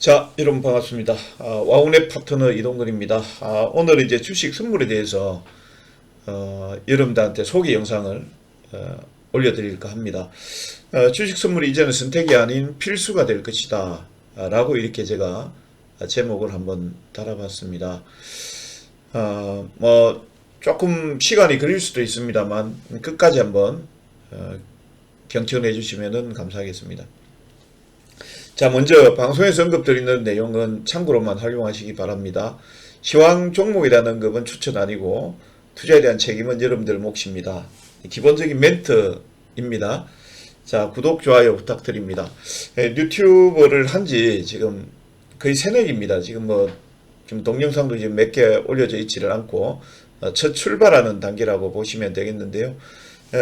자, 여러분 반갑습니다. 와우넷 파트너 이동근입니다. 오늘 이제 주식 선물에 대해서 여러분들한테 소개 영상을 올려드릴까 합니다. 주식 선물이 이제는 선택이 아닌 필수가 될 것이다 라고 이렇게 제가 제목을 한번 달아봤습니다. 뭐 조금 시간이 걸릴 수도 있습니다만 끝까지 한번 경청해 주시면 감사하겠습니다. 자, 먼저 방송에서 언급드리는 내용은 참고로만 활용하시기 바랍니다. 시황 종목에 대한 언급은 추천 아니고 투자에 대한 책임은 여러분들 몫입니다. 기본적인 멘트입니다. 자, 구독, 좋아요 부탁드립니다. 유튜브를 한지 지금 거의 새내기입니다. 지금 지금 동영상도 지금 몇 개 올려져 있지를 않고 첫 출발하는 단계라고 보시면 되겠는데요.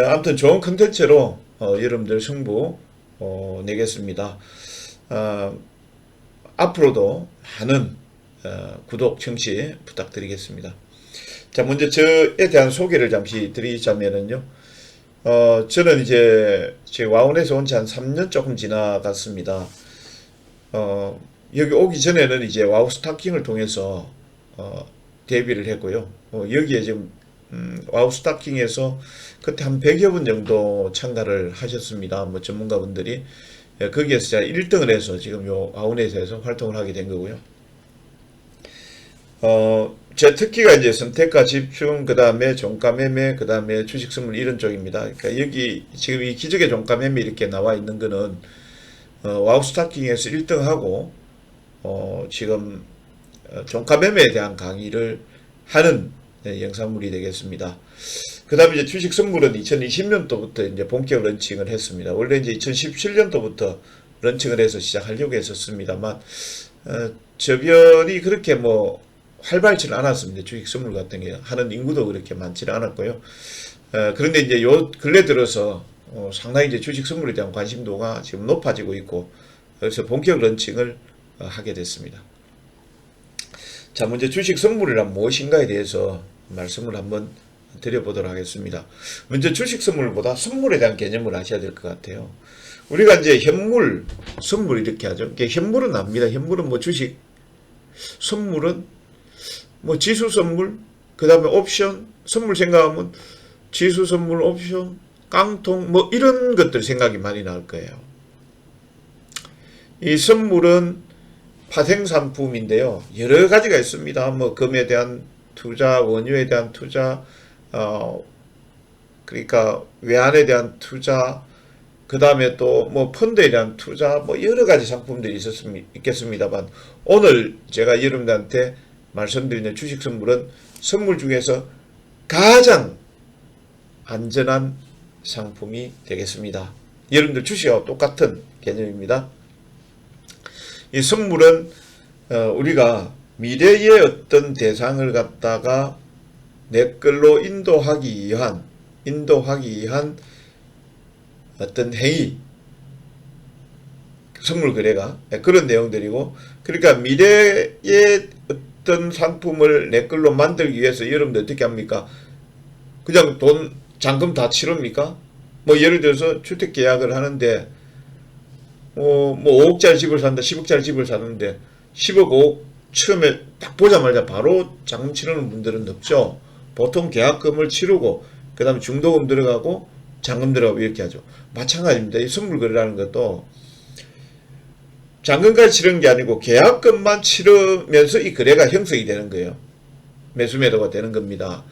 아무튼 좋은 컨텐츠로 여러분들 승부 내겠습니다. 앞으로도 많은 구독, 청취 부탁드리겠습니다. 자, 먼저 저에 대한 소개를 잠시 드리자면은요. 저는 이제 제 와운에서 온 지 한 3년 조금 지나갔습니다. 여기 오기 전에는 이제 와우 스타킹을 통해서 데뷔를 했고요. 여기에 지금 와우 스타킹에서 그때 한 100여 분 정도 참가를 하셨습니다. 뭐 전문가분들이. 거기에서 제가 1등을 해서 지금 요 와우넷에서 활동을 하게 된 거고요. 제 특기가 이제 선택과 집중, 그 다음에 종가 매매, 그 다음에 주식 선물 이런 쪽입니다. 그러니까 여기 지금 이 기적의 종가 매매 이렇게 나와 있는 거는 와우 스타킹에서 1등하고 지금 종가 매매에 대한 강의를 하는 영상물이 되겠습니다. 그 다음에 이제 주식 선물은 2020년도부터 이제 본격 런칭을 했습니다. 원래 이제 2017년도부터 런칭을 해서 시작하려고 했었습니다만, 저변이 그렇게 뭐 활발치는 않았습니다. 주식 선물 같은 게 하는 인구도 그렇게 많지는 않았고요. 그런데 이제 요 근래 들어서 상당히 이제 주식 선물에 대한 관심도가 지금 높아지고 있고, 그래서 본격 런칭을 하게 됐습니다. 자, 먼저 주식 선물이란 무엇인가에 대해서 말씀을 한번 드려보도록 하겠습니다. 먼저 주식 선물보다 선물에 대한 개념을 아셔야 될 것 같아요. 우리가 이제 현물, 선물 이렇게 하죠. 현물은 압니다. 현물은 뭐 주식, 선물은 뭐 지수 선물, 그 다음에 옵션, 선물 생각하면 지수 선물, 옵션, 깡통, 뭐 이런 것들 생각이 많이 나올 거예요. 이 선물은 파생상품인데요. 여러 가지가 있습니다. 뭐 금에 대한 투자, 원유에 대한 투자, 그러니까 외환에 대한 투자, 그 다음에 또 뭐 펀드에 대한 투자, 뭐 여러 가지 상품들이 있겠습니다만, 오늘 제가 여러분들한테 말씀드리는 주식 선물은 선물 중에서 가장 안전한 상품이 되겠습니다. 여러분들 주식하고 똑같은 개념입니다. 이 선물은 우리가 미래의 어떤 대상을 갖다가 내 걸로 인도하기 위한 어떤 행위, 선물 거래가 그런 내용들이고, 그러니까 미래의 어떤 상품을 내 걸로 만들기 위해서 여러분들 어떻게 합니까? 그냥 돈 잔금 다 치릅니까? 뭐 예를 들어서 주택 계약을 하는데 뭐 5억짜리 집을 산다, 10억짜리 집을 사는데 10억, 5억 처음에 딱 보자마자 바로 잔금 치르는 분들은 없죠. 보통 계약금을 치르고 그 다음에 중도금 들어가고 잔금 들어가고 이렇게 하죠. 마찬가지입니다. 이 선물 거래라는 것도 잔금까지 치르는 게 아니고 계약금만 치르면서 이 거래가 형성이 되는 거예요. 매수 매도가 되는 겁니다.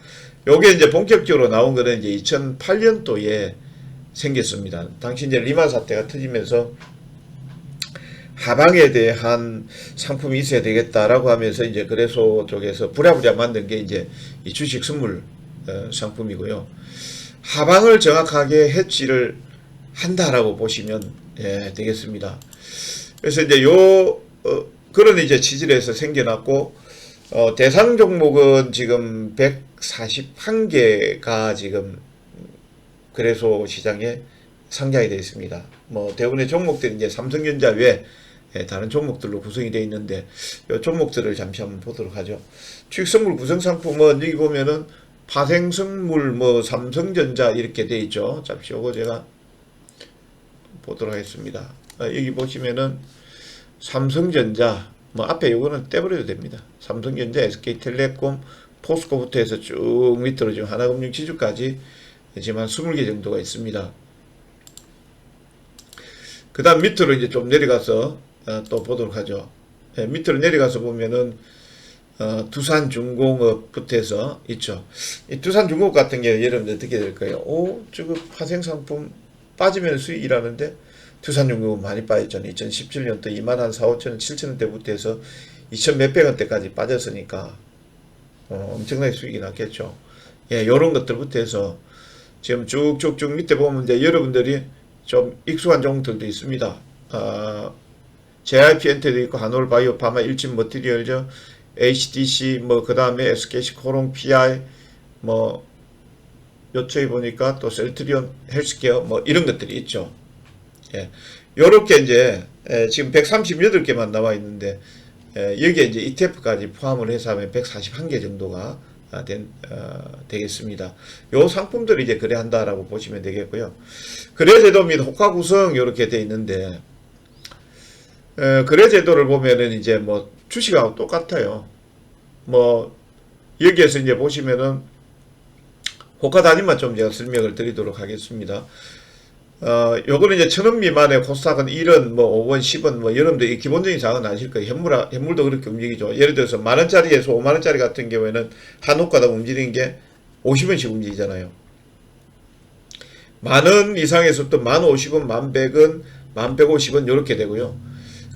요게 이제 본격적으로 나온 거는 이제 2008년도에 생겼습니다. 당시 이제 리만 사태가 터지면서 하방에 대한 상품이 있어야 되겠다라고 하면서 이제 거래소 쪽에서 부랴부랴 만든 게 이제 이 주식 선물 상품이고요. 하방을 정확하게 해치를 한다라고 보시면 되겠습니다. 그래서 이제 그런 이제 취지로 해서 생겨났고, 대상 종목은 지금 141개가 지금 거래소 시장에 상장이 되어 있습니다. 뭐 대부분의 종목들이 이제 삼성전자 외 다른 종목들로 구성이 되어 있는데, 이 종목들을 잠시 한번 보도록 하죠. 주식선물 구성상품은 여기 보면은 파생선물, 뭐 삼성전자 이렇게 되어 있죠. 잠시 요거 제가 보도록 하겠습니다. 여기 보시면은 삼성전자, 뭐 앞에 요거는 떼버려도 됩니다. 삼성전자, SK텔레콤, 포스코부터 해서 쭉 밑으로 지금 하나금융 지주까지 지금 한 20개 정도가 있습니다. 그 다음 밑으로 이제 좀 내려가서 또 보도록 하죠. 밑으로 내려가서 보면은 두산중공업부터 해서 있죠. 이 두산중공업 같은 경우 여러분들 어떻게 될까요? 저거 파생상품 빠지면 수익이라는데 두산중공업 많이 빠졌잖아요. 2017년도 2만 한 4, 5천 원, 7천 원대부터 해서 2천 몇백 원대까지 빠졌으니까 엄청나게 수익이 났겠죠. 예, 요런 것들부터 해서 지금 쭉쭉쭉 밑에 보면 이제 여러분들이 좀 익숙한 종목들도 있습니다. JYP 엔터도 있고, 한올바이오, 파마, 일진 머티리얼즈, HDC, 뭐, 그 다음에 SKC 코롱, PI, 뭐, 요쪽에 보니까 또 셀트리온 헬스케어, 뭐, 이런 것들이 있죠. 예. 요렇게 이제, 지금 138개만 나와 있는데, 여기에 이제 ETF까지 포함을 해서 하면 141개 정도가 되겠습니다. 요 상품들을 이제 거래한다라고 보시면 되겠고요. 거래제도 및 호가 구성 요렇게 돼 있는데, 거래제도를 보면은 이제 뭐 주식하고 똑같아요. 뭐 여기에서 이제 보시면은 호가 단위만 좀 제가 설명을 드리도록 하겠습니다. 요거는 이제 1,000원 미만의 코스닥은 1원, 뭐 5원, 10원, 뭐 여러분들 이 기본적인 자은 아실 거예요. 현물도 그렇게 움직이죠. 예를 들어서 만원짜리에서 5만원짜리 같은 경우에는 한 호가당 움직이는 게 50원씩 움직이잖아요. 만원 이상에서 또 1050원, 1100원, 1150원 요렇게 되고요.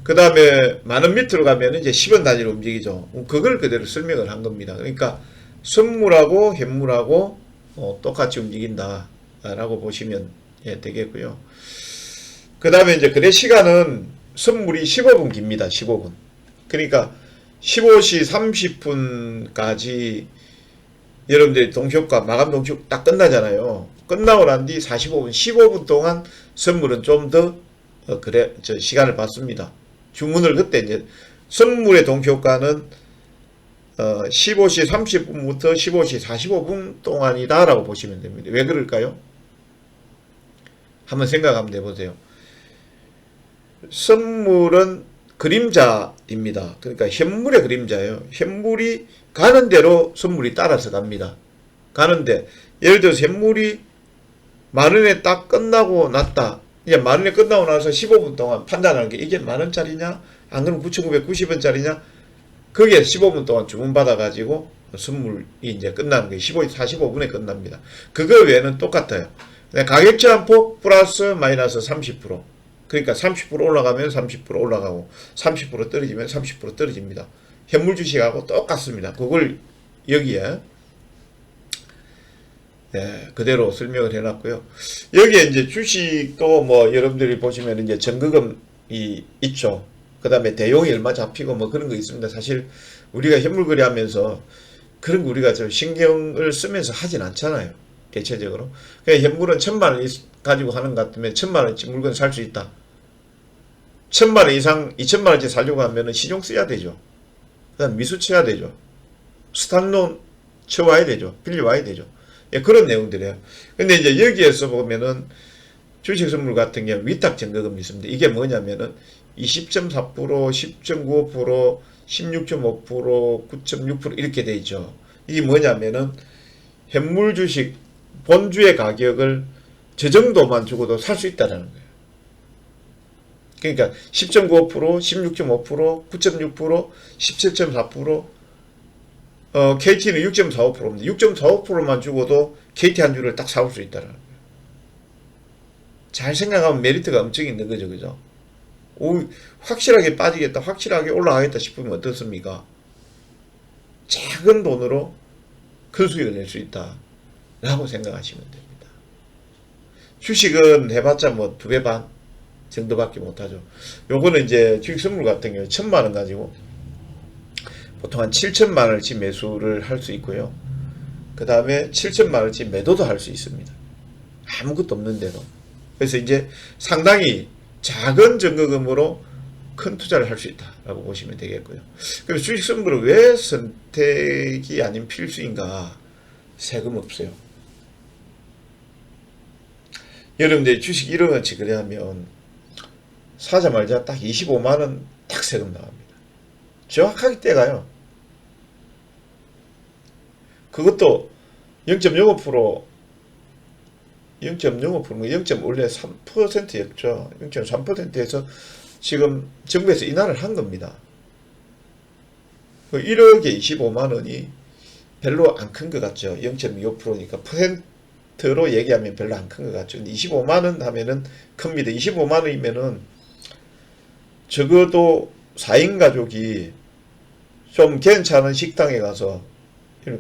그 다음에 만원 밑으로 가면 이제 10원 단위로 움직이죠. 그걸 그대로 설명을 한 겁니다. 그러니까 선물하고 현물하고 똑같이 움직인다 라고 보시면 되겠고요. 그 다음에 이제 거래 시간은 선물이 15분 깁니다. 15분. 그러니까 15시 30분까지 여러분들이 동시효과 마감 동시효과 딱 끝나잖아요. 끝나고 난 뒤 45분 15분 동안 선물은 좀 더 시간을 받습니다. 주문을 그때 이제 선물의 동시효과는 15시 30분부터 15시 45분 동안이다 라고 보시면 됩니다. 왜 그럴까요? 한번 생각 한번 해보세요. 선물은 그림자입니다. 그러니까 현물의 그림자예요. 현물이 가는 대로 선물이 따라서 갑니다. 가는데 예를 들어서 현물이 만원에 딱 끝나고 났다. 이제 만원에 끝나고 나서 15분 동안 판단하는 게 이게 만원짜리냐 안 그러면 9,990원짜리냐 거기에 15분 동안 주문받아가지고 선물이 이제 끝나는 게 45분에 끝납니다. 그거 외에는 똑같아요. 가격 제한폭 플러스 마이너스 30%. 그러니까 30% 올라가면 30% 올라가고 30% 떨어지면 30% 떨어집니다. 현물 주식하고 똑같습니다. 그걸 여기에 그대로 설명을 해놨고요. 여기에 이제 주식도 뭐 여러분들이 보시면 이제 전거금이 있죠. 그 다음에 대용이 얼마 잡히고 뭐 그런 거 있습니다. 사실 우리가 현물 거래하면서 그런 거 우리가 좀 신경을 쓰면서 하진 않잖아요. 대체적으로. 그냥 현물은 1,000만원 가지고 하는 것 같으면 1,000만원치 물건 살 수 있다. 1,000만원 이상 2,000만원치 살려고 하면은 시중 써야 되죠. 그 다음 미수 쳐야 되죠. 스탁론 쳐와야 되죠. 빌려와야 되죠. 그런 내용들이에요. 근데 이제 여기에서 보면은 주식 선물 같은 경우 위탁 전거금이 있습니다. 이게 뭐냐면은 20.4%, 10.95%, 16.5%, 9.6% 이렇게 돼 있죠. 이게 뭐냐면은 현물 주식 본주의 가격을 저 정도만 주고도 살 수 있다는 거예요. 그러니까 10.95%, 16.5%, 9.6%, 17.4%, KT는 6.45%입니다. 6.45%만 주고도 KT 한 주를 딱 사올 수 있다는 거예요. 잘 생각하면 메리트가 엄청 있는 거죠, 그죠? 확실하게 빠지겠다, 확실하게 올라가겠다 싶으면 어떻습니까? 작은 돈으로 큰 수익을 낼 수 있다 라고 생각하시면 됩니다. 주식은 해봤자 뭐 2배 반 정도밖에 못하죠. 요거는 이제 주식 선물 같은 경우 1,000만원 가지고 보통 한 7천만원치 매수를 할 수 있고요. 그 다음에 7천만원치 매도도 할 수 있습니다. 아무것도 없는데도. 그래서 이제 상당히 작은 전거금으로 큰 투자를 할 수 있다라고 보시면 되겠고요. 그럼 주식 선물은 왜 선택이 아닌 필수인가? 세금 없어요. 여러분들 주식 1원어치 거래하면 사자마자 딱 25만원 딱 세금 나갑니다. 정확하게 떼가요. 그것도 0.05%, 0.05%, 원래 3%였죠. 0.3%에서 지금 정부에서 인하를 한 겁니다. 1억에 25만 원이 별로 안 큰 것 같죠. 0.25%니까 퍼센트로 얘기하면 별로 안 큰 것 같죠. 근데 25만 원 하면은 큽니다. 25만 원이면은 적어도 4인 가족이 좀 괜찮은 식당에 가서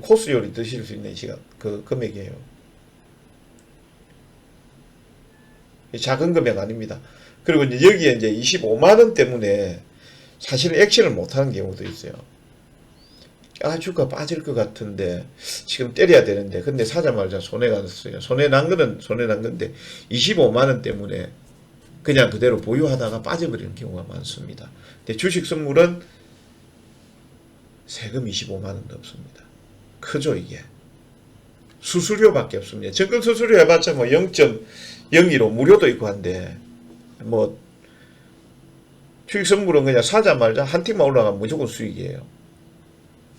코스 요리 드실 수 있는 시간, 그 금액이에요. 작은 금액 아닙니다. 그리고 이제 여기에 이제 25만 원 때문에 사실은 액션을 못 하는 경우도 있어요. 주가 빠질 것 같은데 지금 때려야 되는데 근데 사자마자 손해가 났어요. 손해 난 거는 손해 난 건데 25만 원 때문에 그냥 그대로 보유하다가 빠져버리는 경우가 많습니다. 근데 주식 선물은 세금 25만 원도 없습니다. 크죠 이게. 수수료밖에 없습니다. 증권 수수료 해봤자 뭐 0.015 무료도 있고 한데 뭐 주식 선물은 그냥 사자마자 한 틱만 올라가면 무조건 수익이에요.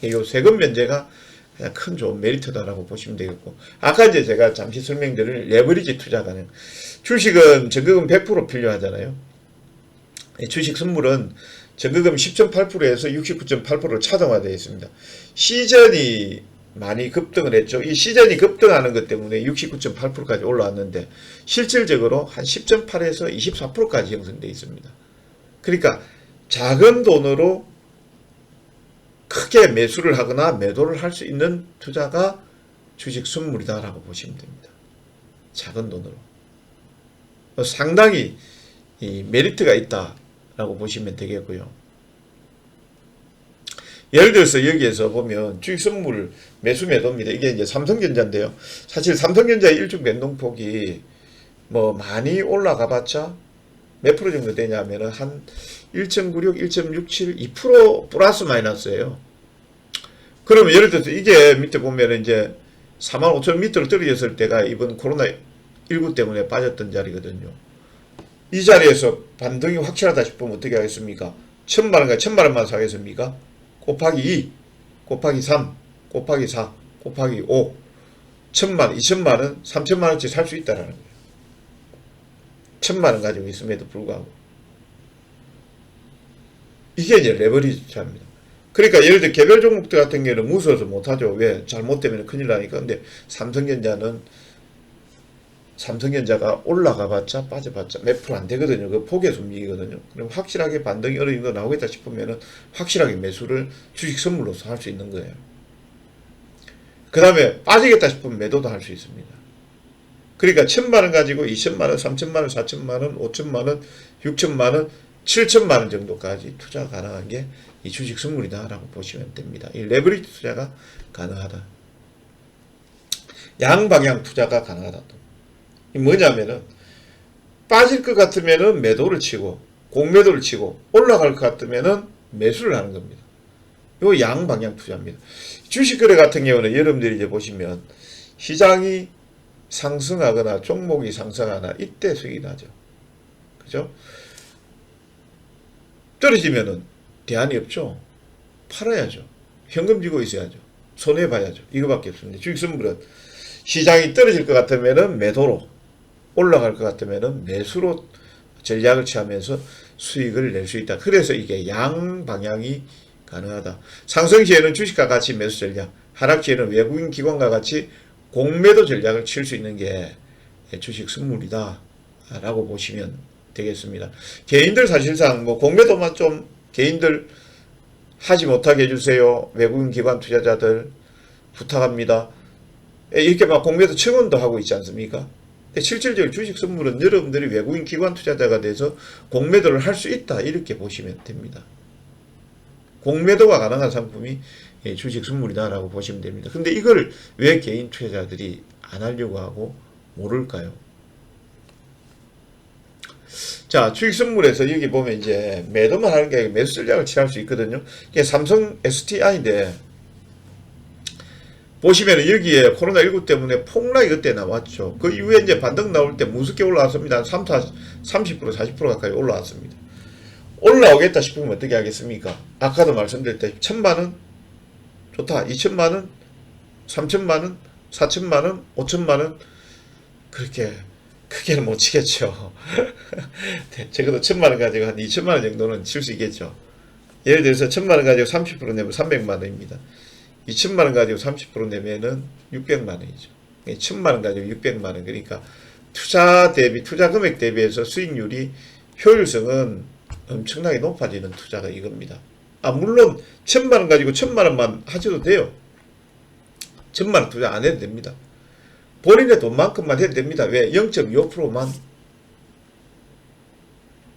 요 세금 면제가 그냥 큰 좋은 메리트다라고 보시면 되겠고, 아까 이제 제가 잠시 설명드린 레버리지 투자 가능. 주식은 전거금 100% 필요하잖아요. 주식 선물은 전거금 10.8%에서 69.8%로 차등화되어 있습니다. 시전이 많이 급등을 했죠. 이 시전이 급등하는 것 때문에 69.8%까지 올라왔는데 실질적으로 한 10.8에서 24%까지 형성되어 있습니다. 그러니까 작은 돈으로 크게 매수를 하거나 매도를 할 수 있는 투자가 주식 선물이다라고 보시면 됩니다. 작은 돈으로. 상당히 이 메리트가 있다라고 보시면 되겠고요. 예를 들어서 여기에서 보면 주식 선물 매수 매도입니다. 이게 이제 삼성전자인데요. 사실 삼성전자의 일중 변동폭이 뭐 많이 올라가 봤자 몇 프로 정도 되냐면은 한 1.96, 1.67, 2% 플러스 마이너스예요. 그러면 예를 들어서 이게 밑에 보면은 이제 45,000 밑으로 떨어졌을 때가 이번 코로나19 때문에 빠졌던 자리거든요. 이 자리에서 반등이 확실하다 싶으면 어떻게 하겠습니까? 1,000만원과 1,000만원만 사겠습니까? 곱하기 2, 곱하기 3, 곱하기 4, 곱하기 5, 1,000만원, 2,000만원, 3,000만원치 살 수 있다라는 거예요. 1,000만원 가지고 있음에도 불구하고. 이게 이제 레버리지 투자입니다. 그러니까 예를 들어 개별 종목들 같은 경우는 무서워서 못하죠. 왜? 잘못되면 큰일 나니까. 근데 삼성전자가 올라가봤자 빠져봤자 몇 프로 안 되거든요. 그 폭의 숨기거든요. 그럼 확실하게 반등이 어느 정도 나오겠다 싶으면은 확실하게 매수를 주식 선물로서 할 수 있는 거예요. 그 다음에 빠지겠다 싶으면 매도도 할 수 있습니다. 그러니까 1,000만원 가지고 2,000만원, 3,000만원, 4,000만원, 5,000만원, 6,000만원, 7,000만원 정도까지 투자 가능한 게 이 주식 선물이다 라고 보시면 됩니다. 이 레버리지 투자가 가능하다. 양방향 투자가 가능하다. 이 뭐냐면은 빠질 것 같으면은 매도를 치고 공매도를 치고 올라갈 것 같으면은 매수를 하는 겁니다. 요 양방향 투자입니다. 주식 거래 같은 경우는 여러분들이 이제 보시면 시장이 상승하거나 종목이 상승하나 이때 수익이 나죠. 그죠? 떨어지면은 대안이 없죠. 팔아야죠. 현금 쥐고 있어야죠. 손해봐야죠. 이거밖에 없습니다. 주식 선물은 시장이 떨어질 것 같으면은 매도로, 올라갈 것 같으면은 매수로 전략을 취하면서 수익을 낼 수 있다. 그래서 이게 양방향이 가능하다. 상승 시에는 주식과 같이 매수 전략, 하락 시에는 외국인 기관과 같이 공매도 전략을 칠 수 있는 게 주식 선물이다 라고 보시면 되겠습니다. 개인들 사실상 뭐 공매도만 좀 개인들 하지 못하게 해주세요. 외국인 기관 투자자들 부탁합니다. 이렇게 막 공매도 청원도 하고 있지 않습니까? 실질적으로 주식 선물은 여러분들이 외국인 기관 투자자가 돼서 공매도를 할 수 있다 이렇게 보시면 됩니다. 공매도가 가능한 상품이 주식 선물이다 라고 보시면 됩니다. 근데 이걸 왜 개인 투자자들이 안 하려고 하고 모를까요? 자, 주식 선물에서 여기 보면 이제 매도만 하는 게 아니라 매수 전략을 취할 수 있거든요. 이게 삼성 SDI인데 보시면 여기에 코로나19 때문에 폭락이 그때 나왔죠. 그 이후에 이제 반등 나올 때 무섭게 올라왔습니다. 30%, 40% 가까이 올라왔습니다. 올라오겠다 싶으면 어떻게 하겠습니까? 아까도 말씀드렸다시피 1,000만원 좋다. 2,000만원 3,000만원 4,000만원 5,000만원 그렇게 크게는 못 치겠죠. 적어도 1,000만원 가지고 한 2,000만원 정도는 칠 수 있겠죠. 예를 들어서 1,000만원 가지고 30% 내면 300만원입니다. 2,000만원 가지고 30% 내면은 600만원이죠. 1,000만원 가지고 600만원. 그러니까 투자 금액 대비해서 수익률이, 효율성은 엄청나게 높아지는 투자가 이겁니다. 물론 1,000만원 가지고 1,000만원만 하셔도 돼요. 1,000만원 투자 안 해도 됩니다. 본인의 돈만큼만 해도 됩니다. 왜? 0.25%만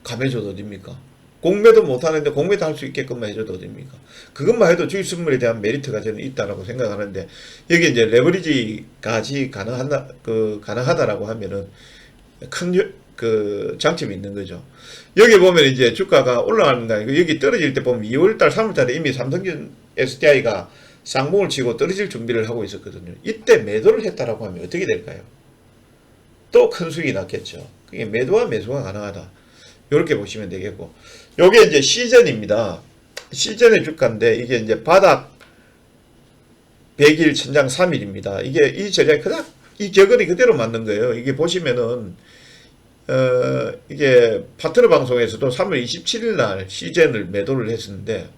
감해줘도 됩니까? 공매도 못하는데 공매도 할 수 있게끔만 해줘도 됩니까? 그것만 해도 주식 선물에 대한 메리트가 저는 있다라고 생각하는데, 여기 이제 레버리지까지 가능하다라고 하면은 큰 장점이 있는 거죠. 여기 보면 이제 주가가 올라가는 거 아니고, 여기 떨어질 때 보면 2월달, 3월달에 이미 삼성전 SDI가 쌍봉을 치고 떨어질 준비를 하고 있었거든요. 이때 매도를 했다라고 하면 어떻게 될까요? 또 큰 수익이 났겠죠. 그게 매도와 매수가 가능하다. 이렇게 보시면 되겠고, 요게 이제 시전입니다. 시전의 주가인데, 이게 이제 바닥 100일 천장 3일입니다. 이게 이 전략이 그닥 이 격언이 그대로 맞는 거예요. 이게 보시면은 이게 파트너 방송에서도 3월 27일 날 시전을 매도를 했었는데,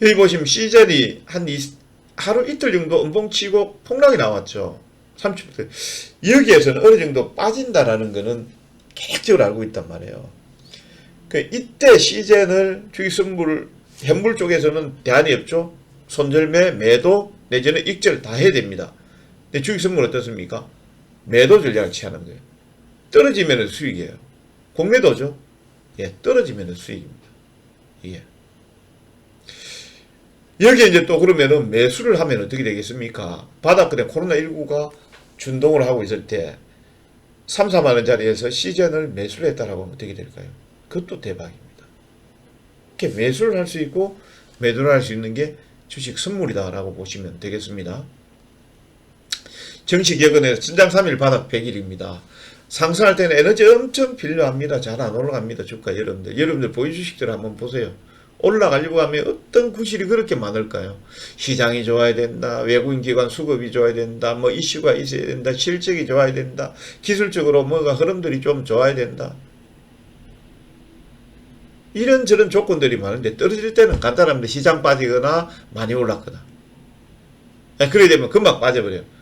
여기 보시면 시전이 하루 이틀 정도 음봉치고 폭락이 나왔죠. 30%. 여기에서는 어느 정도 빠진다라는 거는 계획적으로 알고 있단 말이에요. 이때 시즌을 주식선물, 현물 쪽에서는 대안이 없죠. 손절매, 매도, 내지는 익절 다 해야 됩니다. 근데 주식선물은 어떻습니까? 매도 전략을 취하는 거예요. 떨어지면 수익이에요. 공매도죠. 예, 떨어지면 수익입니다. 예. 여기에 이제 또 그러면은 매수를 하면 어떻게 되겠습니까? 바닥권에 코로나19가 준동을 하고 있을 때 3, 4만원짜리에서 시즌을 매수를 했다라고 하면 어떻게 될까요? 그것도 대박입니다. 이렇게 매수를 할 수 있고 매도를 할 수 있는 게 주식 선물이다라고 보시면 되겠습니다. 정식 예근에서 천장 3일 바닥 100일입니다. 상승할 때는 에너지 엄청 필요합니다. 잘 안 올라갑니다. 주가 여러분들 보유 주식들 한번 보세요. 올라가려고 하면 어떤 구실이 그렇게 많을까요? 시장이 좋아야 된다, 외국인 기관 수급이 좋아야 된다, 뭐 이슈가 있어야 된다, 실적이 좋아야 된다, 기술적으로 뭐가 흐름들이 좀 좋아야 된다. 이런저런 조건들이 많은데, 떨어질 때는 간단합니다. 시장 빠지거나 많이 올랐거나. 그래 되면 금방 빠져버려요.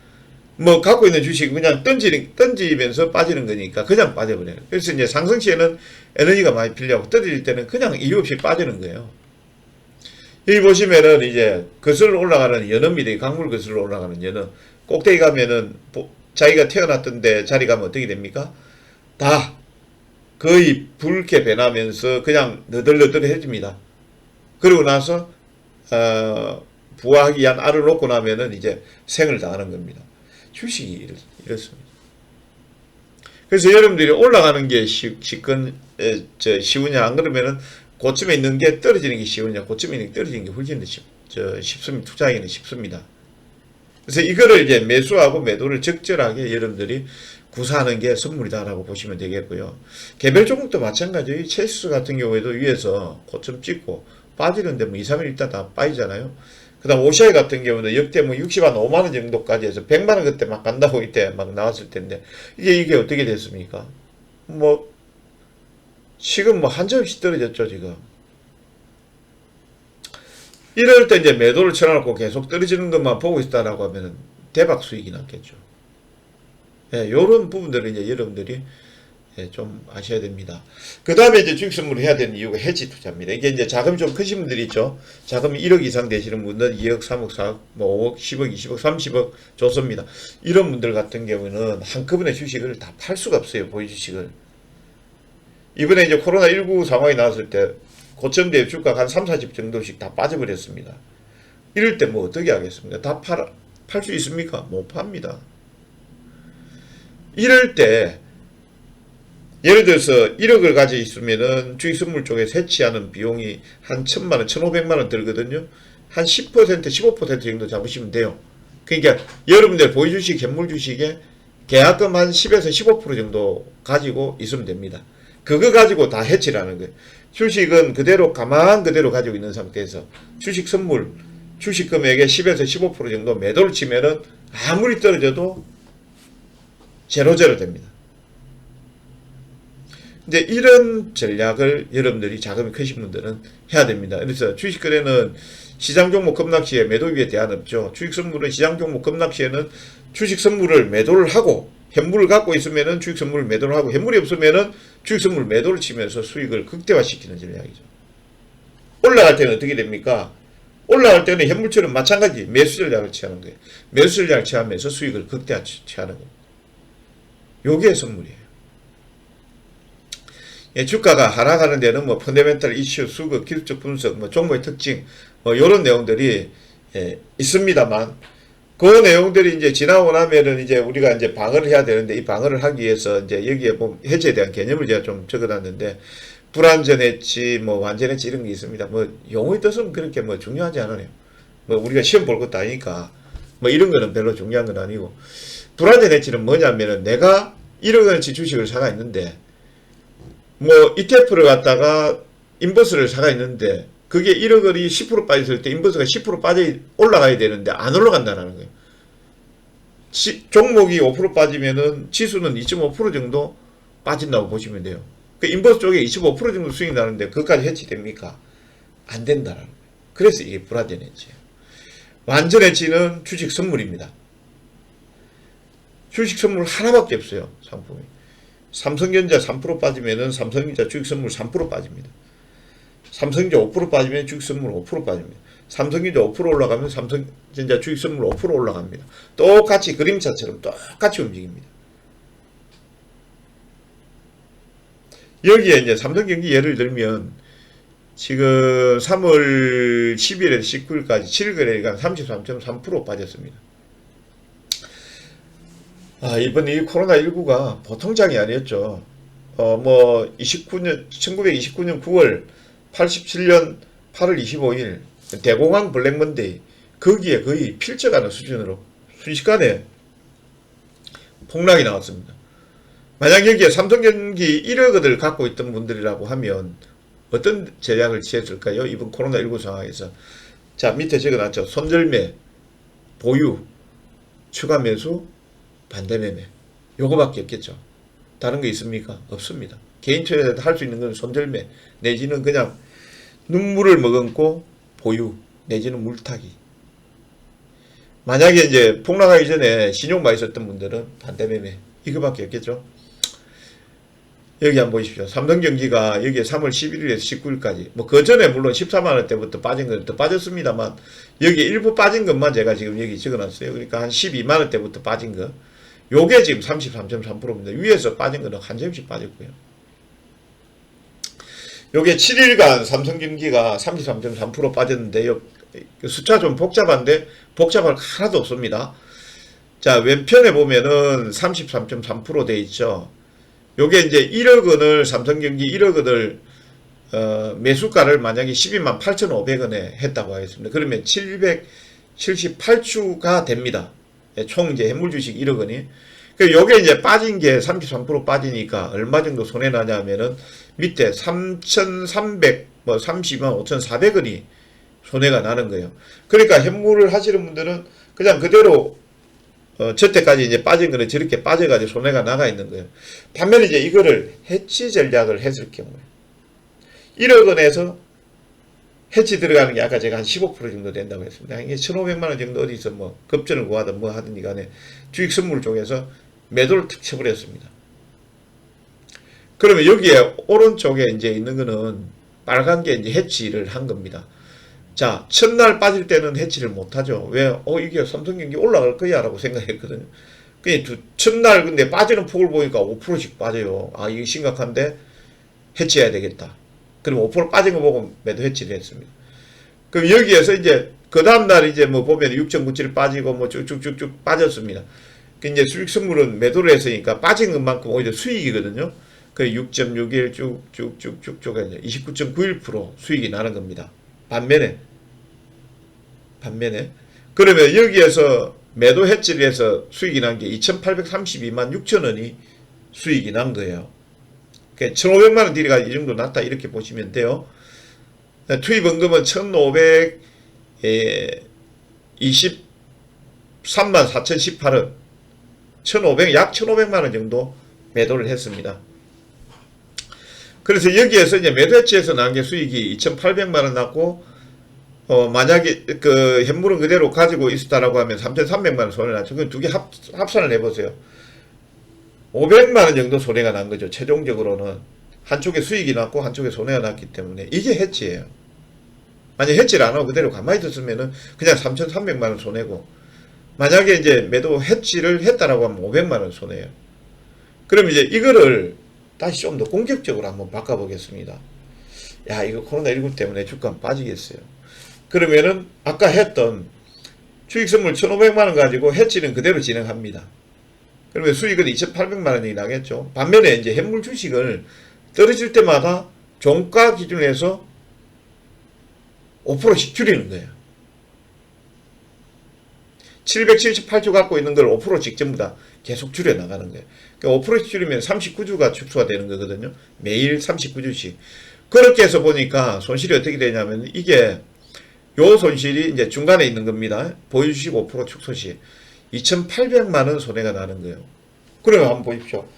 뭐 갖고 있는 주식이 그냥 던지면서 빠지는 거니까 그냥 빠져버려요. 그래서 이제 상승 시에는 에너지가 많이 필요하고, 떨어질 때는 그냥 이유 없이 빠지는 거예요. 여기 보시면은 이제 거슬러 올라가는 연어입니다. 강물 거슬러 올라가는 연어. 꼭대기 가면은 자기가 태어났던데 자리 가면 어떻게 됩니까? 다 거의 붉게 변하면서 그냥 너덜너덜해집니다. 그러고 나서 부화하기 위한 알을 놓고 나면은 이제 생을 다하는 겁니다. 주식이 이렇습니다. 그래서 여러분들이 올라가는 게 쉬우냐, 안 그러면은 고점에 있는 게 떨어지는 게 쉬우냐, 고점에 있는 게 떨어지는 게 훨씬 더 쉽습니다. 투자하기는 쉽습니다. 그래서 이거를 이제 매수하고 매도를 적절하게 여러분들이 구사하는 게 선물이다라고 보시면 되겠고요. 개별 종목도 마찬가지예요. 체스 같은 경우에도 위에서 고점 찍고 빠지는데 뭐 2, 3일 있다 다 빠지잖아요. 그 다음 OCI 같은 경우는 역대 뭐 60만 5만원 정도까지 해서 100만원 그때 막 간다고 이때 막 나왔을 텐데, 이게 어떻게 됐습니까? 뭐 지금 뭐 한점씩 떨어졌죠 지금. 이럴 때 이제 매도를 쳐놓고 계속 떨어지는 것만 보고 있다라고 하면은 대박 수익이 났겠죠. 예, 요런 부분들을 이제 여러분들이 좀 아셔야 됩니다. 그 다음에 이제 주식 선물을 해야 되는 이유가 해지 투자입니다. 이게 이제 자금이 좀 크신 분들이 있죠. 자금이 1억 이상 되시는 분들은 2억, 3억, 4억, 뭐 5억, 10억, 20억, 30억 좋습니다. 이런 분들 같은 경우는 한꺼번에 주식을 다 팔 수가 없어요. 보유 주식을. 이번에 이제 코로나19 상황이 나왔을 때 고점대 주가가 한 3, 40 정도씩 다 빠져버렸습니다. 이럴 때 뭐 어떻게 하겠습니까? 다 팔 수 있습니까? 못 팝니다. 이럴 때 예를 들어서 1억을 가지고 있으면은 주식 선물 쪽에 해치하는 비용이 한 1,000만원, 1,500만원 들거든요. 한 10%, 15% 정도 잡으시면 돼요. 그러니까 여러분들 보유 주식, 현물 주식에 계약금 한 10에서 15% 정도 가지고 있으면 됩니다. 그거 가지고 다 해치라는 거예요. 주식은 그대로 가만 그대로 가지고 있는 상태에서 주식 선물, 주식 금액의 10에서 15% 정도 매도를 치면은 아무리 떨어져도 제로제로 됩니다. 이제 이런 전략을 여러분들이 자금이 크신 분들은 해야 됩니다. 그래서 주식 거래는 시장 종목 급락시에 매도 위에 대안 없죠. 주식 선물은 시장 종목 급락시에는 주식 선물을 매도를 하고 현물을 갖고 있으면은 주식 선물을 매도를 하고 현물이 없으면은 주식 선물 매도를 치면서 수익을 극대화시키는 전략이죠. 올라갈 때는 어떻게 됩니까? 올라갈 때는 현물처럼 마찬가지 매수 전략을 취하는 거예요. 매수 전략을 취하면서 수익을 극대화 취하는 겁니다. 요게 선물이에요. 예, 주가가 하락하는 데는 뭐 펀더멘탈 이슈, 수급, 기술적 분석, 뭐 종목의 특징, 뭐 요런 내용들이 있습니다만 그 내용들이 이제 지나고 나면은 이제 우리가 이제 방어를 해야 되는데 이 방어를 하기 위해서 이제 여기에 보면 해지에 대한 개념을 제가 좀 적어놨는데 불완전했지 뭐 완전했지 이런 게 있습니다. 뭐 용어의 뜻은 그렇게 뭐 중요하지 않아요. 뭐 우리가 시험 볼 것도 아니니까 뭐 이런 거는 별로 중요한 건 아니고 불완전했지는 뭐냐면은 내가 1억 원어치 주식을 사가 있는데 뭐 ETF를 갖다가 인버스를 사가 있는데 그게 1억 원이 10% 빠졌을 때 인버스가 10% 빠져 올라가야 되는데 안 올라간다는 거예요. 종목이 5% 빠지면은 지수는 2.5% 정도 빠진다고 보시면 돼요. 그 인버스 쪽에 25% 정도 수익이 나는데 그것까지 해치됩니까? 안 된다는 거예요. 그래서 이게 불완전 해치예요. 완전 해치는 주식 선물입니다. 주식 선물 하나밖에 없어요. 상품이. 삼성전자 3% 빠지면은 삼성전자 주식 선물 3% 빠집니다. 삼성전자 5% 빠지면 주식 선물 5% 빠집니다. 삼성전자 5% 올라가면 삼성전자 주식 선물 5% 올라갑니다. 똑같이 그림자처럼 똑같이 움직입니다. 여기에 이제 삼성전기 예를 들면 지금 3월 10일에서 19일까지 7일 거래가 33.3% 빠졌습니다. 이번 이 코로나19가 보통 장이 아니었죠. 1929년 9월, 87년 8월 25일, 대공황 블랙먼데이, 거기에 거의 필적하는 수준으로 순식간에 폭락이 나왔습니다. 만약 여기에 삼성전기 1억 원을 갖고 있던 분들이라고 하면 어떤 전략을 취했을까요? 이번 코로나19 상황에서. 자, 밑에 적어놨죠. 손절매, 보유, 추가 매수, 반대 매매. 요거밖에 없겠죠. 다른 거 있습니까? 없습니다. 개인 투자에서 할 수 있는 건 손절매, 내지는 그냥 눈물을 머금고 보유, 내지는 물타기. 만약에 이제 폭락하기 전에 신용 많이 썼던 분들은 반대 매매. 이거밖에 없겠죠. 여기 한번 보십시오. 삼성전기가 여기에 3월 11일에서 19일까지 뭐 그 전에 물론 14만원 때부터 빠진 건 더 빠졌습니다만 여기 일부 빠진 것만 제가 지금 여기 적어놨어요. 그러니까 한 12만원 때부터 빠진 거 요게 지금 33.3%입니다. 위에서 빠진 거는 한 점씩 빠졌고요. 요게 7일간 삼성전기가 33.3% 빠졌는데요. 숫자 좀 복잡한데 복잡할 하나도 없습니다. 자, 왼편에 보면은 33.3% 돼 있죠. 요게 이제 1억 원을 삼성전기 1억 원을 매수가를 만약에 12만 8,500원에 했다고 하겠습니다. 그러면 778주가 됩니다. 총 이제 현물 주식 1억 원이. 그 요게 이제 빠진 게 33% 빠지니까 얼마 정도 손해 나냐면은 밑에 3,300 뭐 32만 5,400원이 손해가 나는 거예요. 그러니까 현물을 하시는 분들은 그냥 그대로 저때까지 이제 빠진 거는 저렇게 빠져가지고 손해가 나가 있는 거예요. 반면에 이제 이거를 해치 전략을 했을 경우에 1억 원에서 해치 들어가는 게 아까 제가 한 15% 정도 된다고 했습니다. 이게 1,500만 원 정도 어디서 뭐 급전을 구하든 뭐 하든 간에 주식 선물 쪽에서 매도를 탁 쳐버렸습니다. 그러면 여기에 오른쪽에 이제 있는 거는 빨간 게 이제 해치를 한 겁니다. 자, 첫날 빠질 때는 해치를 못하죠. 왜? 이게 삼성전기 올라갈 거야 라고 생각했거든요. 첫날 근데 빠지는 폭을 보니까 5%씩 빠져요. 이게 심각한데 해치해야 되겠다. 그럼 5% 빠진 거 보고 매도 해치를 했습니다. 그럼 여기에서 이제 그 다음날 이제 뭐 보면 6.97 빠지고 뭐 쭉쭉쭉쭉 빠졌습니다. 이제 수익 선물은 매도를 했으니까 빠진 것만큼 오히려 수익이거든요. 그 6.61 쭉쭉쭉쭉 해서 29.91% 수익이 나는 겁니다. 반면에 그러면 여기에서 매도 해지를 해서 수익이 난 게 2,832만 6천 원이 수익이 난 거예요. 1,500만 원 들이가 이 정도 났다 이렇게 보시면 돼요. 투입원금은 1,523만 4,018원 약 1,500만 원 정도 매도를 했습니다. 그래서 여기에서 이제 매도 해지에서 나온 게 수익이 2,800만 원 났고, 만약에 그 현물은 그대로 가지고 있었다라고 하면 3,300만 원 손해 났죠. 그 두 개 합산을 해보세요. 500만 원 정도 손해가 난 거죠. 최종적으로는 한쪽에 수익이 났고 한쪽에 손해가 났기 때문에 이게 해지예요. 만약 해지를 안 하고 그대로 가만히 뒀으면은 그냥 3,300만 원 손해고, 만약에 이제 매도 해지를 했다라고 하면 500만 원 손해예요. 그럼 이제 이거를 다시 좀 더 공격적으로 한번 바꿔보겠습니다. 야, 이거 코로나19 때문에 주가 빠지겠어요. 그러면은 아까 했던 주식선물 1,500만 원 가지고 해지는 그대로 진행합니다. 그러면 수익은 2,800만 원이 나겠죠. 반면에 이제 현물 주식을 떨어질 때마다 종가 기준으로 해서 5%씩 줄이는 거예요. 778주 갖고 있는 걸 5%씩 전부 다 계속 줄여나가는 거예요. 그러니까 5%씩 줄이면 39주가 축소가 되는 거거든요. 매일 39주씩. 그렇게 해서 보니까 손실이 어떻게 되냐면, 이게 요 손실이 이제 중간에 있는 겁니다. 보유주식 5% 축소 시 2,800만 원 손해가 나는 거예요. 그러면 한번 보십시오.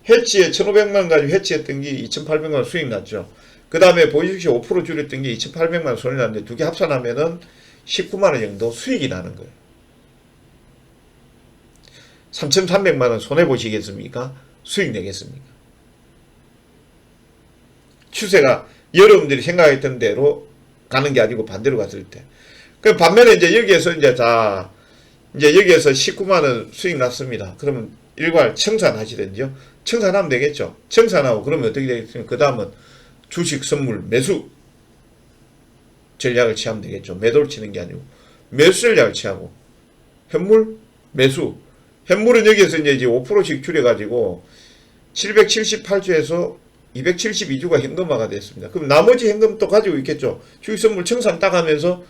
해치에 1,500만 원 가지고 해치했던 게 2,800만 원 수익 났죠. 그 다음에 보유주식 5% 줄였던 게 2,800만 원 손해 났는데, 두 개 합산하면은 19만 원 정도 수익이 나는 거예요. 3,300만 원 손해 보시겠습니까? 수익 내겠습니까? 추세가 여러분들이 생각했던 대로 가는 게 아니고 반대로 갔을 때. 그 반면에 이제 여기에서 이제 여기에서 19만 원 수익 났습니다. 그러면 일괄 청산하시든지요. 청산하면 되겠죠. 청산하고 그러면 어떻게 되겠습니까? 그 다음은 주식 선물 매수 전략을 취하면 되겠죠. 매도를 치는 게 아니고 매수 전략을 취하고, 현물 매수. 현물은 여기에서 이제 5%씩 줄여가지고 778주에서 272주가 현금화가 됐습니다. 그럼 나머지 현금 또 가지고 있겠죠. 주식선물 청산 딱 하면서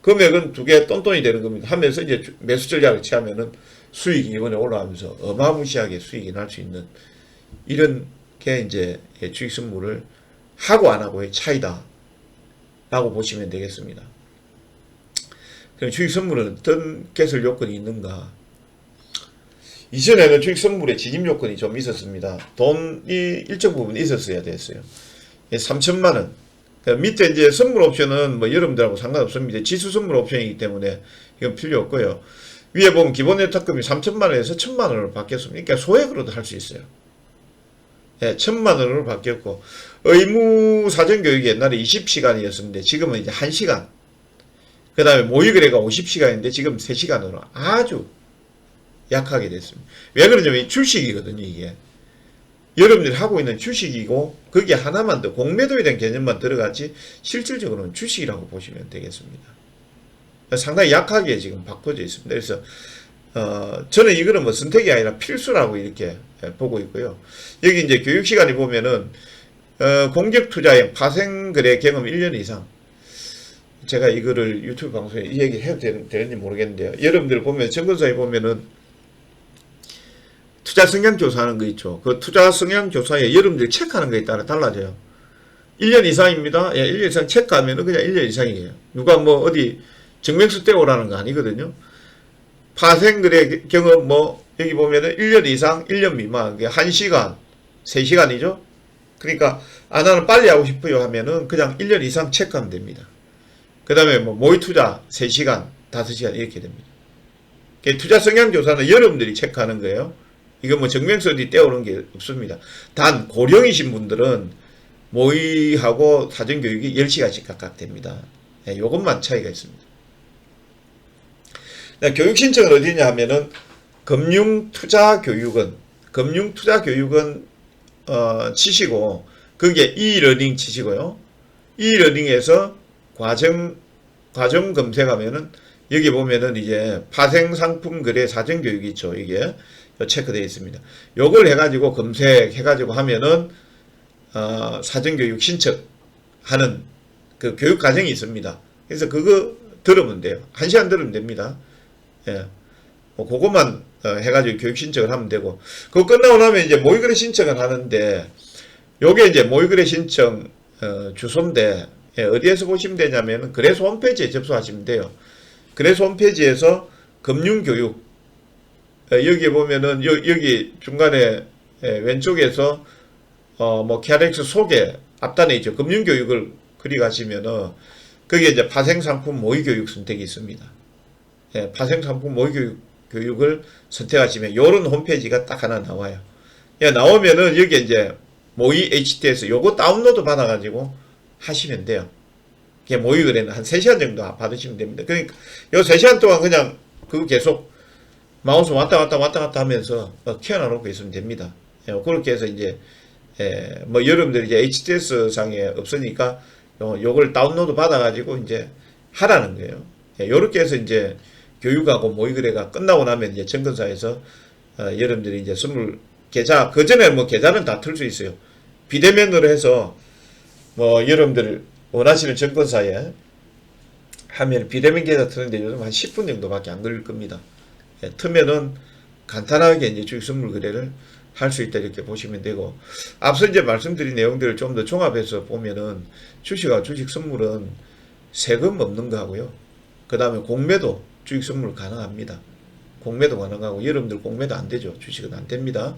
금액은 두 개 똔똔이 되는 겁니다. 하면서 이제 매수 전략을 취하면은 수익이 이번에 올라가면서 어마무시하게 수익이 날 수 있는, 이런 게 이제 주식선물을 하고 안 하고의 차이다 라고 보시면 되겠습니다. 그럼 주식선물은 어떤 개설 요건이 있는가? 이전에는 주식선물에 진입 요건이 좀 있었습니다. 돈이 일정 부분 있었어야 됐어요. 3,000만 원. 밑에 이제 선물 옵션은 뭐 여러분들하고 상관없습니다. 지수 선물 옵션이기 때문에 이건 필요 없고요. 위에 보면 기본 예탁금이 3,000만 원에서 1,000만 원으로 바뀌었습니다. 그러니까 소액으로도 할 수 있어요. 1,000만 원으로 바뀌었고, 의무 사전 교육이 옛날에 20시간이었는데 지금은 이제 1시간. 그 다음에 모의거래가 50시간인데 지금 3시간으로 아주 약하게 됐습니다. 왜 그러냐면 주식이거든요, 이게. 여러분들이 하고 있는 주식이고, 거기에 하나만 더 공매도에 대한 개념만 들어가지 실질적으로는 주식이라고 보시면 되겠습니다. 상당히 약하게 지금 바꿔져 있습니다. 그래서 저는 이거는 뭐 선택이 아니라 필수라고 이렇게 보고 있고요. 여기 이제 교육시간이 보면은 공격투자형 파생거래 경험 1년 이상. 제가 이거를 유튜브 방송에 이 얘기 해도 되는지 모르겠는데요. 여러분들 보면 정권사에 보면은 투자 성향 조사하는 거 있죠. 그 투자 성향 조사에 여러분들이 체크하는 거에 따라 달라져요. 1년 이상입니다. 1년 이상 체크하면은 그냥 1년 이상이에요. 누가 뭐 어디 증명서 떼오라는 거 아니거든요. 파생거래 경험 뭐 여기 보면은 1년 이상, 1년 미만, 1시간, 3시간이죠. 그러니까 나는 빨리 하고 싶어요 하면은 그냥 1년 이상 체크하면 됩니다. 그 다음에 뭐 모의 투자 3시간, 5시간 이렇게 됩니다. 투자 성향 조사는 여러분들이 체크하는 거예요. 이거 뭐 증명서 어디 떼오는 게 없습니다. 단 고령이신 분들은 모의하고 사전교육이 10시간씩 각각 됩니다. 요것만 차이가 있습니다. 교육신청은 어디냐 하면은 금융투자교육원 치시고, 거기에 e러닝 치시고요. e러닝에서 과정 검색하면은 여기 보면은 이제 파생상품 거래 사전교육이 있죠. 이게 체크되어 있습니다. 요걸 해가지고 검색해가지고 하면은 사전교육 신청하는 그 교육 과정이 있습니다. 그래서 그거 들으면 돼요. 1시간 들으면 됩니다. 예. 뭐 그것만 해가지고 교육 신청을 하면 되고, 그거 끝나고 나면 이제 모의거래 신청을 하는데, 요게 이제 모의거래 신청 주소인데, 어디에서 보시면 되냐면은 거래소 홈페이지에 접수하시면 돼요. 거래소 홈페이지에서 금융교육, 여기 보면은 여기 중간에 왼쪽에서 뭐 KRX 소개 앞단에 있죠. 금융교육을 클릭하시면은 거기에 이제 파생상품 모의교육 선택이 있습니다. 파생상품 모의교육을 선택하시면 요런 홈페이지가 딱 하나 나와요. 나오면은 여기 이제 모의 HTS 요거 다운로드 받아가지고 하시면 돼요. 모의거래는 한 3시간 정도 받으시면 됩니다. 그러니까 요 3시간 동안 그냥 그거 계속 마우스 왔다 갔다 하면서 키워놔놓고 있으면 됩니다. 그렇게 해서 이제 뭐 여러분들이 이제 HTS 상에 없으니까 요걸 다운로드 받아가지고 이제 하라는 거예요. 요렇게 해서 이제 교육하고 모의거래가 끝나고 나면 이제 증권사에서 여러분들이 이제 선물 계좌, 그 전에 뭐 계좌는 다 틀 수 있어요. 비대면으로 해서 뭐 여러분들 원하시는 증권사에 하면 비대면 계좌 트는데 요즘 한 10분 정도밖에 안 걸릴 겁니다. 트면은 간단하게 이제 주식 선물 거래를 할 수 있다 이렇게 보시면 되고, 앞서 이제 말씀드린 내용들을 좀 더 종합해서 보면은 주식과 주식 선물은 세금 없는 거 하고요. 그 다음에 공매도 주식 선물 가능합니다. 공매도 가능하고, 여러분들 공매도 안 되죠. 주식은 안 됩니다.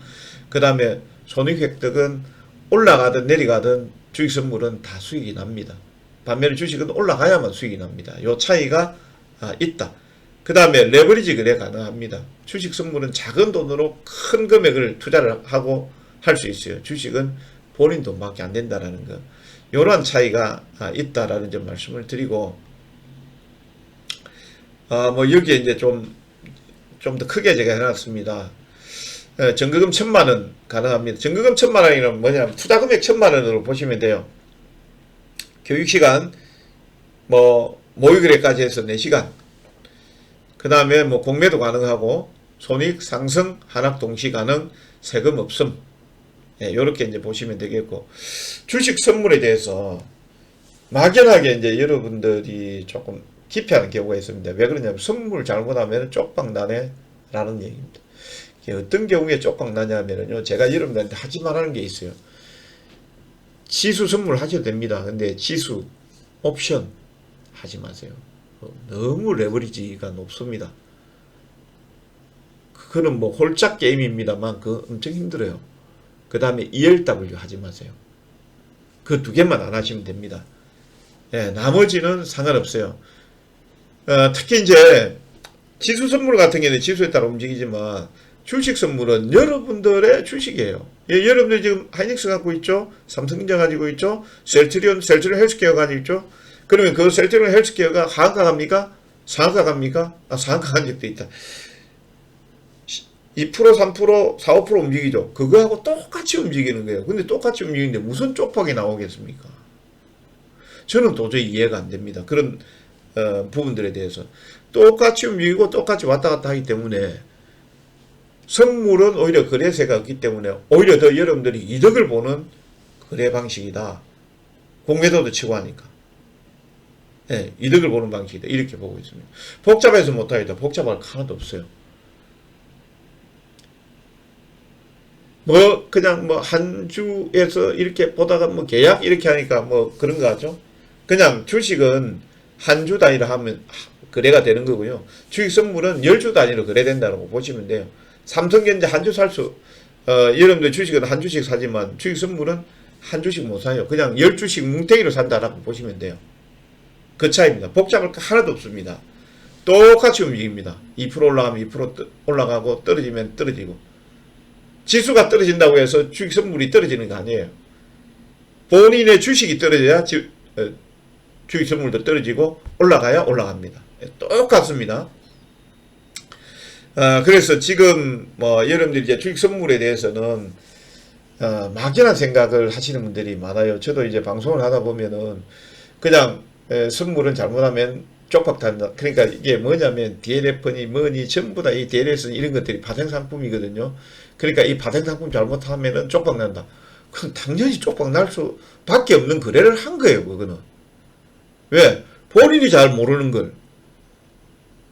그 다음에 손익 획득은 올라가든 내려가든 주식 선물은 다 수익이 납니다. 반면에 주식은 올라가야만 수익이 납니다. 요 차이가 있다. 그 다음에 레버리지 거래 가능합니다. 주식 선물은 작은 돈으로 큰 금액을 투자를 하고 할 수 있어요. 주식은 본인 돈밖에 안 된다라는 거. 요런 차이가 있다라는 점 말씀을 드리고, 뭐 여기에 이제 좀 더 크게 제가 해놨습니다. 정거금 1000만원 가능합니다. 정거금 1000만원이면 뭐냐면 투자금액 1000만원으로 보시면 돼요. 교육시간 뭐 모의거래까지 해서 4시간, 그 다음에 뭐 공매도 가능하고, 손익 상승 하락 동시 가능, 세금 없음. 요렇게 이제 보시면 되겠고, 주식 선물에 대해서 막연하게 이제 여러분들이 조금 기피하는 경우가 있습니다. 왜 그러냐면 선물 잘못하면 쪽박나네 라는 얘기입니다. 어떤 경우에 쪽박나냐면요, 제가 여러분들한테 하지 말라는 게 있어요. 지수 선물 하셔도 됩니다. 근데 지수 옵션 하지 마세요. 너무 레버리지가 높습니다. 그거는 뭐 홀짝 게임입니다만 그 엄청 힘들어요. 그 다음에 ELW 하지 마세요. 그 두 개만 안 하시면 됩니다. 나머지는 상관없어요. 특히 이제 지수 선물 같은 경우는 지수에 따라 움직이지만 주식 선물은 여러분들의 주식이에요. 여러분들 지금 하이닉스 갖고 있죠? 삼성전자 가지고 있죠? 셀트리온 헬스케어 가지고 있죠? 그러면 그 셀트리온 헬스케어가 하한가 갑니까? 상한가 갑니까? 상한가 간 적도 있다. 2%, 3%, 4, 5% 움직이죠. 그거하고 똑같이 움직이는 거예요. 근데 똑같이 움직이는데 무슨 쪽박이 나오겠습니까? 저는 도저히 이해가 안 됩니다. 그런 부분들에 대해서. 똑같이 움직이고 똑같이 왔다 갔다 하기 때문에 선물은 오히려 거래세가 없기 때문에 오히려 더 여러분들이 이득을 보는 거래 방식이다. 공매도도 치고 하니까. 이득을 보는 방식이다. 이렇게 보고 있습니다. 복잡해서 못하겠다. 복잡할 거 하나도 없어요. 뭐 그냥 뭐 한 주에서 이렇게 보다가 뭐 계약 이렇게 하니까 뭐 그런 거 같죠. 그냥 주식은 한 주 단위로 하면 거래가 되는 거고요. 주식 선물은 10주 단위로 거래된다고 보시면 돼요. 삼성전자 한 주 살 수, 여러분들 주식은 한 주씩 사지만 주식 선물은 한 주씩 못 사요. 그냥 10주씩 뭉탱이로 산다라고 보시면 돼요. 그 차이입니다. 복잡할 거 하나도 없습니다. 똑같이 움직입니다. 2% 올라가면 2% 올라가고 떨어지면 떨어지고. 지수가 떨어진다고 해서 주식 선물이 떨어지는 거 아니에요. 본인의 주식이 떨어져야 주식 선물도 떨어지고 올라가야 올라갑니다. 똑같습니다. 그래서 지금 뭐 여러분들이 이제 주식 선물에 대해서는 막연한 생각을 하시는 분들이 많아요. 저도 이제 방송을 하다 보면은 그냥 선물은 잘못하면 쪽박단다. 그러니까 이게 뭐냐면 DLF니 뭐니 전부 다 이 DLS는 이런 것들이 파생상품이거든요. 그러니까 이 파생상품 잘못하면은 쪽박난다. 그럼 당연히 쪽박날 수밖에 없는 거래를 한 거예요. 그거는. 왜? 본인이 잘 모르는 걸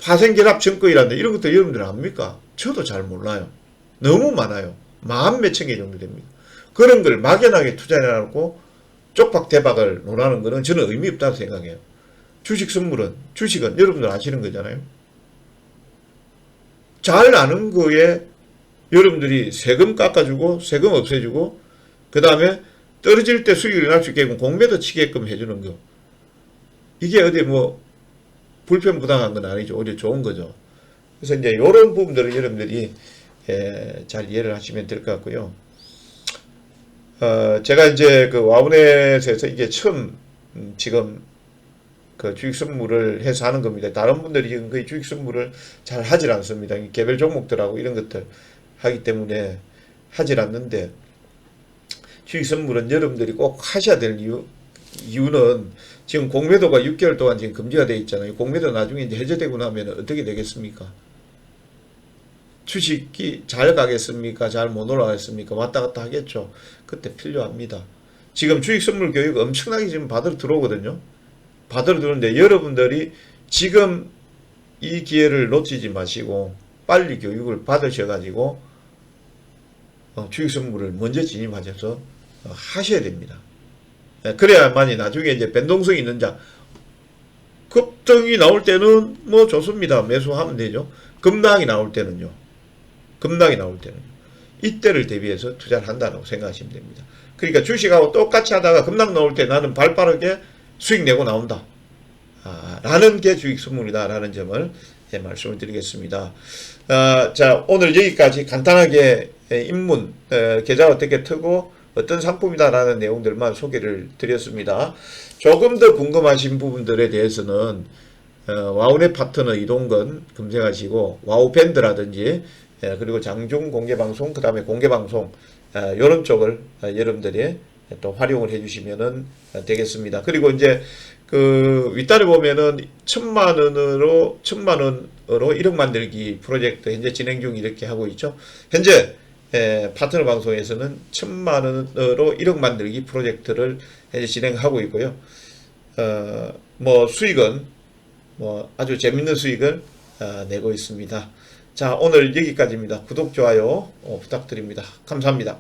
파생결합 증거이란데 이런 것들 여러분들 압니까? 저도 잘 몰라요. 너무 많아요. 만 몇천 개 정도 됩니다. 그런 걸 막연하게 투자해놓고 쪽박대박을 논하는 거는 저는 의미 없다고 생각해요. 주식은 여러분들 아시는 거잖아요. 잘 아는 거에 여러분들이 세금 깎아주고 세금 없애주고 그 다음에 떨어질 때 수익을 날 수 있게끔 공매도 치게끔 해주는 거. 이게 어디 뭐 불편부당한 건 아니죠. 오히려 좋은 거죠. 그래서 이제 이런 부분들을 여러분들이 잘 이해를 하시면 될 것 같고요. 제가 이제 그 와우넷에서 이게 처음 지금 그 주식 선물을 해서 하는 겁니다. 다른 분들이 지금 거의 주식 선물을 잘 하질 않습니다. 개별 종목들하고 이런 것들 하기 때문에 하질 않는데 주식 선물은 여러분들이 꼭 하셔야 될 이유는 지금 공매도가 6개월 동안 지금 금지가 되어 있잖아요. 공매도 나중에 이제 해제되고 나면 어떻게 되겠습니까? 주식이 잘 가겠습니까? 잘 못 올라가겠습니까? 왔다 갔다 하겠죠. 그때 필요합니다. 지금 주식 선물 교육 엄청나게 지금 받으러 들어오거든요. 받으러 들어오는데 여러분들이 지금 이 기회를 놓치지 마시고 빨리 교육을 받으셔가지고 주식 선물을 먼저 진입하셔서 하셔야 됩니다. 그래야만이 나중에 이제 변동성이 있는 자 급등이 나올 때는 뭐 좋습니다. 매수하면 되죠. 급락이 나올 때는요. 이때를 대비해서 투자를 한다고 생각하시면 됩니다. 그러니까 주식하고 똑같이 하다가 급락 나올 때 나는 발 빠르게 수익 내고 나온다. 라는 게 주식 선물이다. 라는 점을 말씀을 드리겠습니다. 자, 오늘 여기까지 간단하게 입문, 계좌 어떻게 트고 어떤 상품이다 라는 내용들만 소개를 드렸습니다. 조금 더 궁금하신 부분들에 대해서는 와우넷 파트너 이동건 검색하시고 와우밴드라든지 그리고 장중 공개방송 그 다음에 공개방송 이런 쪽을 여러분들이 또 활용을 해주시면 되겠습니다. 그리고 이제 그 윗단에 보면은 1,000만 원으로 1억 만들기 프로젝트 현재 진행 중 이렇게 하고 있죠. 현재 파트너 방송에서는 1,000만 원으로 1억 만들기 프로젝트를 현재 진행하고 있고요. 뭐 수익은 뭐 아주 재밌는 수익을 내고 있습니다. 자, 오늘 여기까지입니다. 구독, 좋아요 부탁드립니다. 감사합니다.